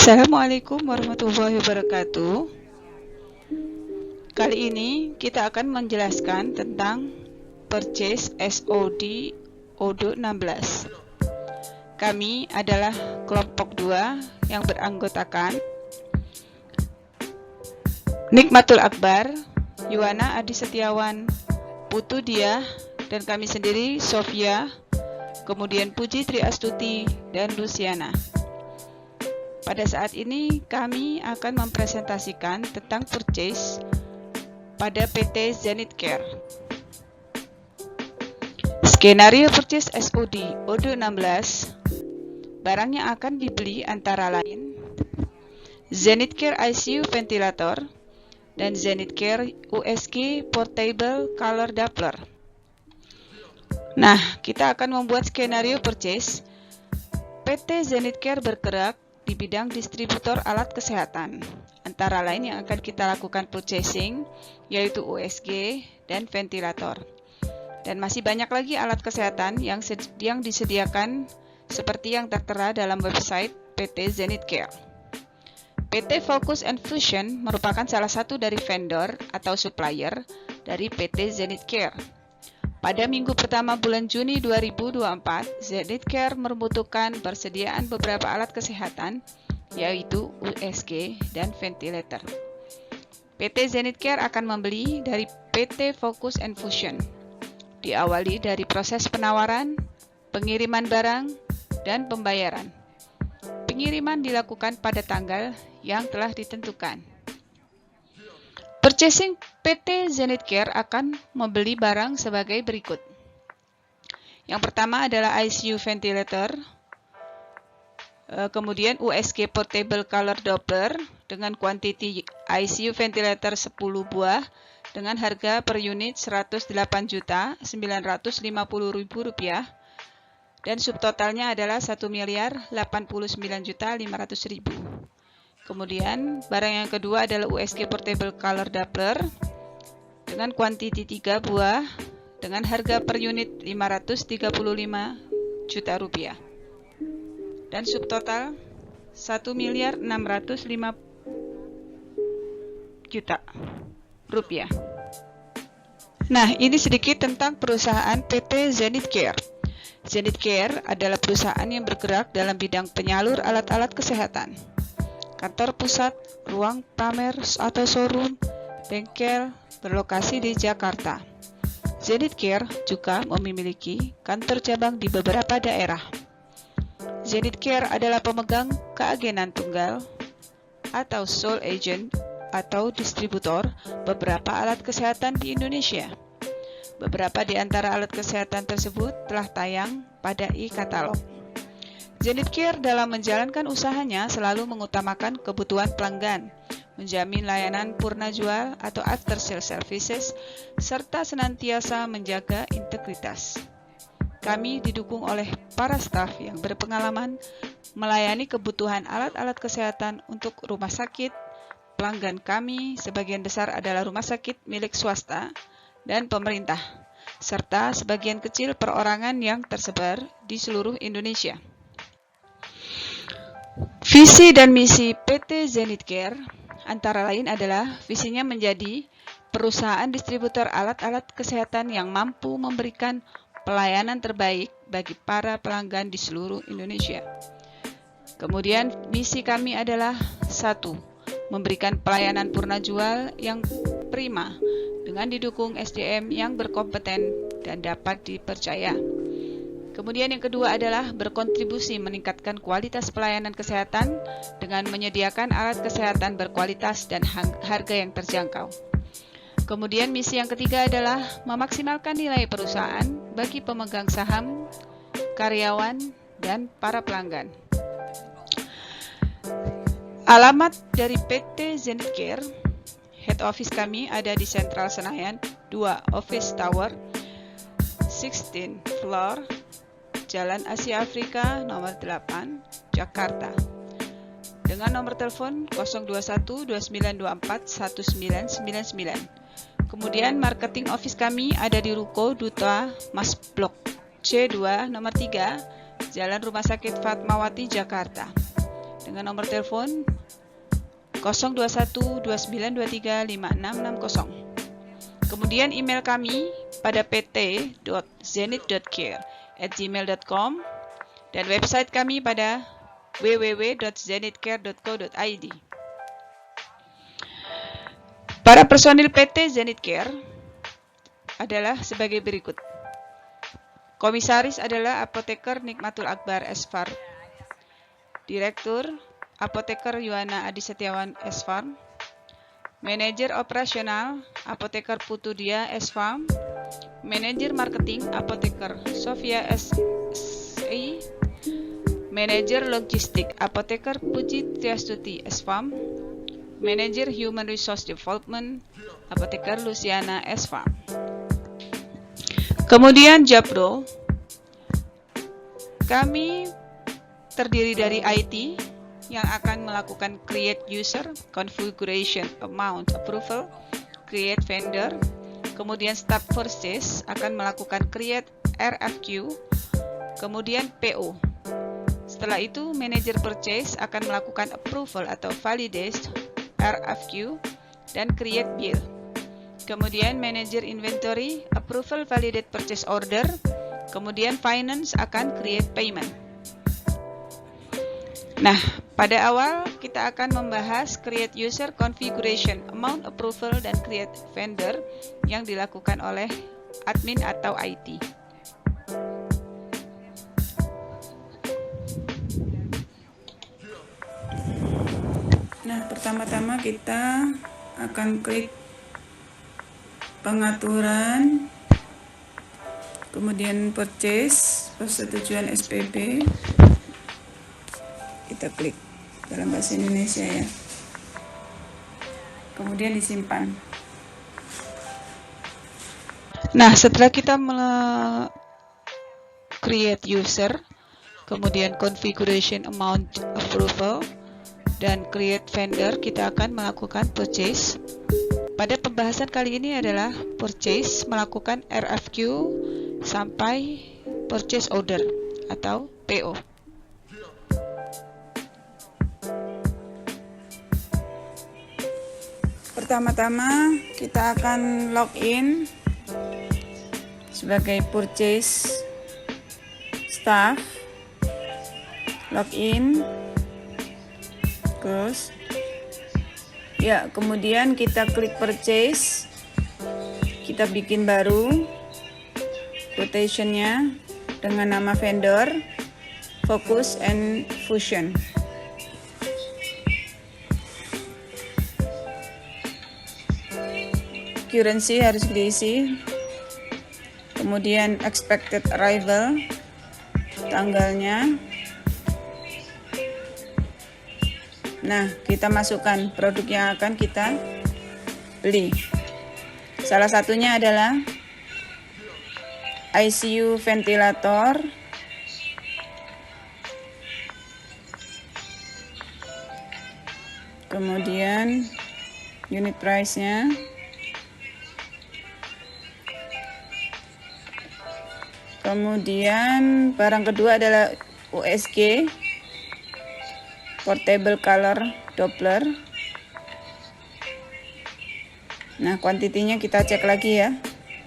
Assalamualaikum warahmatullahi wabarakatuh. Kali ini kita akan menjelaskan tentang purchase SOD ODO 16. Kami adalah kelompok 2 yang beranggotakan Nikmatul Akbar, Yuwana Adi Setiawan, Putu Diah, dan kami sendiri Sofia, kemudian Puji Tri Astuti, dan Luciana. Pada saat ini kami akan mempresentasikan tentang purchase pada PT Zenith Care. Skenario purchase SOD ODO 16, barang yang akan dibeli antara lain Zenith Care ICU ventilator dan Zenith Care USG Portable Color Doppler. Nah, kita akan membuat skenario purchase. PT Zenith Care bergerak di bidang distributor alat kesehatan. Antara lain yang akan kita lakukan purchasing yaitu USG dan ventilator. Dan masih banyak lagi alat kesehatan yang disediakan seperti yang tertera dalam website PT Zenith Care. PT Focus and Fusion merupakan salah satu dari vendor atau supplier dari PT Zenith Care. Pada minggu pertama bulan Juni 2024, Zenith Care membutuhkan persediaan beberapa alat kesehatan, yaitu USG dan ventilator. PT Zenith Care akan membeli dari PT Focus and Fusion. Diawali dari proses penawaran, pengiriman barang, dan pembayaran. Pengiriman dilakukan pada tanggal yang telah ditentukan. Purchasing PT Zenith Care akan membeli barang sebagai berikut. Yang pertama adalah ICU ventilator, kemudian USG Portable Color Doppler dengan kuantiti ICU ventilator 10 buah dengan harga per unit Rp108.950.000 dan subtotalnya adalah Rp1.089.500.000. Kemudian, barang yang kedua adalah USG Portable Color Doppler dengan kuantiti 3 buah dengan harga per unit Rp535 juta dan subtotal Rp1.605.000.000. Nah, ini sedikit tentang perusahaan PT Zenith Care. Zenith Care adalah perusahaan yang bergerak dalam bidang penyalur alat-alat kesehatan. Kantor pusat, ruang pamer atau showroom, bengkel berlokasi di Jakarta. Zenith Care juga memiliki kantor cabang di beberapa daerah. Zenith Care adalah pemegang keagenan tunggal atau sole agent atau distributor beberapa alat kesehatan di Indonesia. Beberapa di antara alat kesehatan tersebut telah tayang pada e-katalog. Zenith Care dalam menjalankan usahanya selalu mengutamakan kebutuhan pelanggan, menjamin layanan purna jual atau after sale services, serta senantiasa menjaga integritas. Kami didukung oleh para staf yang berpengalaman melayani kebutuhan alat-alat kesehatan untuk rumah sakit. Pelanggan kami sebagian besar adalah rumah sakit milik swasta dan pemerintah, serta sebagian kecil perorangan yang tersebar di seluruh Indonesia. Visi dan misi PT Zenith Care antara lain adalah visinya menjadi perusahaan distributor alat-alat kesehatan yang mampu memberikan pelayanan terbaik bagi para pelanggan di seluruh Indonesia. Kemudian misi kami adalah 1. Memberikan pelayanan purna jual yang prima dengan didukung SDM yang berkompeten dan dapat dipercaya. Kemudian yang kedua adalah berkontribusi meningkatkan kualitas pelayanan kesehatan dengan menyediakan alat kesehatan berkualitas dan harga yang terjangkau. Kemudian misi yang ketiga adalah memaksimalkan nilai perusahaan bagi pemegang saham, karyawan, dan para pelanggan. Alamat dari PT Zenith Care, head office kami ada di Sentral Senayan 2 Office Tower, 16th floor, Jalan Asia Afrika nomor 8, Jakarta. Dengan nomor telepon 021 2924 1999. Kemudian marketing office kami ada di Ruko Duta Mas Blok C2 nomor 3, Jalan Rumah Sakit Fatmawati, Jakarta. dengan nomor telepon 02129235660. Kemudian email kami pada pt.zenith.care@gmail.com dan website kami pada www.zenithcare.co.id. Para personil PT Zenith Care adalah sebagai berikut. Komisaris adalah Apoteker Nikmatul Akbar Esfar. Direktur Apoteker Yuwana Adi Setiawan Esfarm. Manajer Operasional Apoteker Putudia Esfarm. Manajer Marketing Apoteker Sofia SI. Manajer Logistik Apoteker Puji Triastuti Esfarm. Manajer Human Resource Development Apoteker Luciana Esfarm. Kemudian Japro, kami terdiri dari IT yang akan melakukan create user, configuration, amount, approval, create vendor. Kemudian staff purchase akan melakukan create RFQ, kemudian PO. Setelah itu manager purchase akan melakukan approval atau validate RFQ dan create bill. Kemudian manager inventory approval validate purchase order. Kemudian finance akan create payment. Nah, pada awal kita akan membahas create user, configuration, amount, approval, dan create vendor yang dilakukan oleh admin atau IT. Nah, pertama-tama kita akan klik pengaturan, kemudian purchase, persetujuan SPP. Kita klik dalam bahasa Indonesia ya. Kemudian disimpan. Nah, setelah kita create user, kemudian configuration, amount, approval, dan create vendor, kita akan melakukan purchase. Pada pembahasan kali ini adalah purchase, melakukan RFQ sampai purchase order atau PO. Pertama-tama kita akan login sebagai purchase staff, login, close. Ya, kemudian kita klik purchase, kita bikin baru quotationnya dengan nama vendor, focus and fusion. Currency harus diisi, kemudian expected arrival, tanggalnya. Nah, kita masukkan produk yang akan kita beli. Salah satunya adalah ICU ventilator, kemudian unit price-nya, kemudian barang kedua adalah USG, portable color Doppler. Nah, kuantitinya kita cek lagi ya.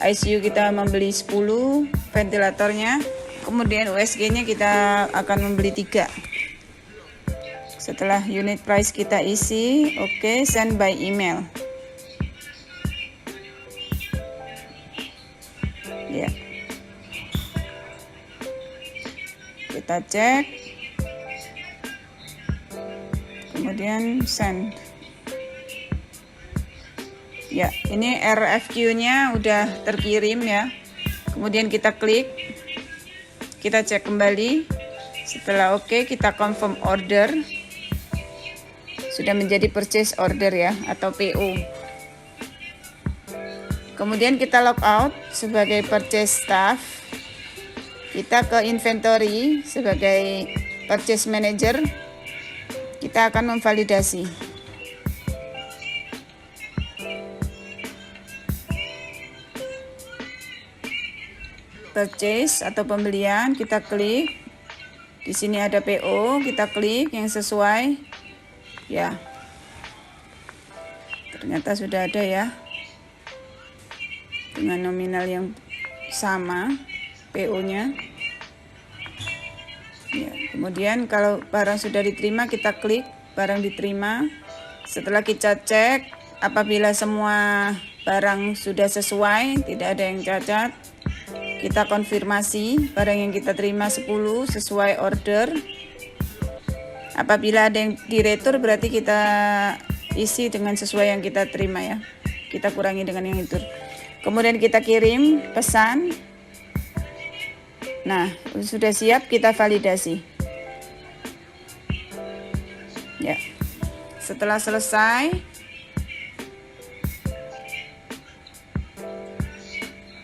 ICU kita membeli 10 ventilatornya, kemudian USG-nya kita akan membeli 3. Setelah unit price kita isi, oke, send by email. Ya. Kita cek. Kemudian send. Ya, ini RFQ-nya udah terkirim ya. Kemudian kita klik. Kita cek kembali. Setelah oke, kita confirm order. Sudah menjadi purchase order ya, atau PO. Kemudian kita log out sebagai purchase staff. Kita ke inventory sebagai purchase manager. Kita akan memvalidasi. Purchase atau pembelian, kita klik. Di sini ada PO, kita klik yang sesuai. Ya. Ternyata sudah ada ya. Dengan nominal yang sama PO-nya. Ya, kemudian kalau barang sudah diterima, kita klik barang diterima. Setelah kita cek, apabila semua barang sudah sesuai, tidak ada yang cacat, kita konfirmasi barang yang kita terima 10 sesuai order. Apabila ada yang diretur, berarti kita isi dengan sesuai yang kita terima ya. Kita kurangi dengan yang itu. Kemudian kita kirim pesan. Nah, sudah siap, kita validasi. Ya. Setelah selesai,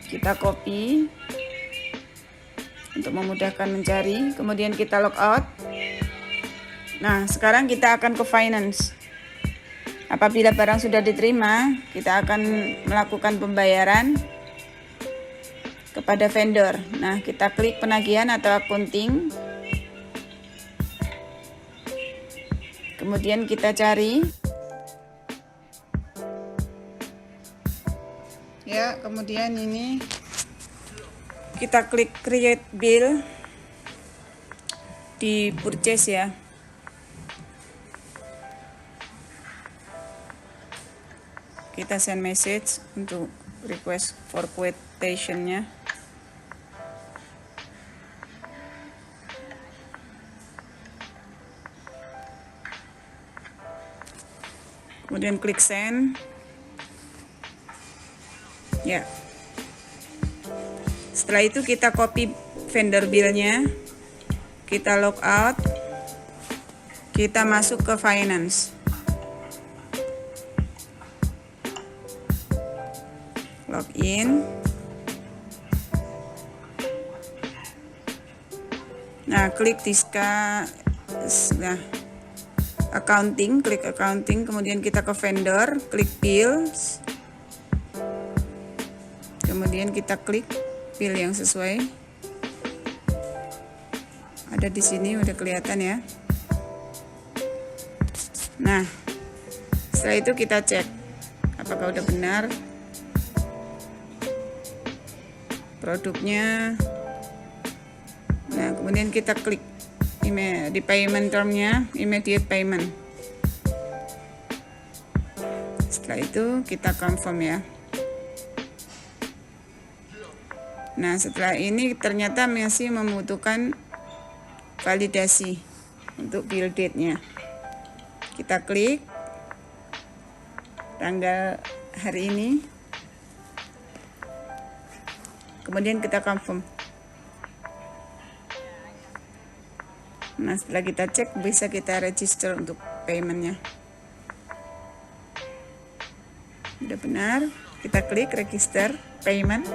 kita copy untuk memudahkan mencari. Kemudian kita log out. Nah, sekarang kita akan ke finance. Apabila barang sudah diterima, kita akan melakukan pembayaran kepada vendor. Nah, kita klik penagihan atau accounting. Kemudian kita cari. Ya, kemudian ini kita klik create bill di purchase ya. Kita send message untuk request for quotation-nya. Kemudian klik send. Ya. Setelah itu kita copy vendor bill-nya. Kita log out. Kita masuk ke finance. Login. Nah, klik Tiska. Nah, accounting, klik accounting, kemudian kita ke vendor, klik bills, kemudian kita klik bill yang sesuai. Ada di sini, udah kelihatan ya. Nah, setelah itu kita cek apakah udah benar produknya. Nah, kemudian kita klik di payment termnya, immediate payment. Setelah itu kita confirm ya. Nah, setelah ini ternyata masih membutuhkan validasi untuk bill date-nya. Kita klik tanggal hari ini, kemudian kita confirm. Nah, setelah kita cek, bisa kita register untuk paymentnya. Udah benar, kita klik register payment,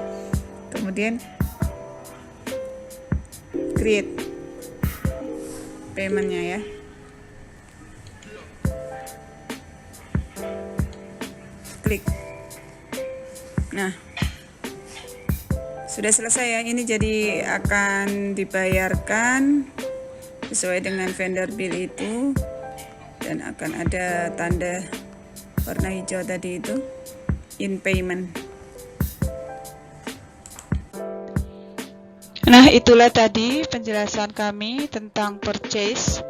kemudian create paymentnya ya. Klik. Nah, sudah selesai ya. Ini jadi akan dibayarkan sesuai dengan vendor bill itu, dan akan ada tanda warna hijau tadi itu, in payment. Nah, itulah tadi penjelasan kami tentang purchase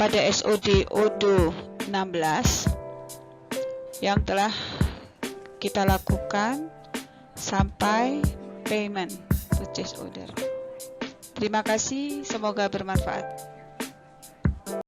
pada SOD Odoo 16 yang telah kita lakukan sampai payment purchase order. Terima kasih, semoga bermanfaat.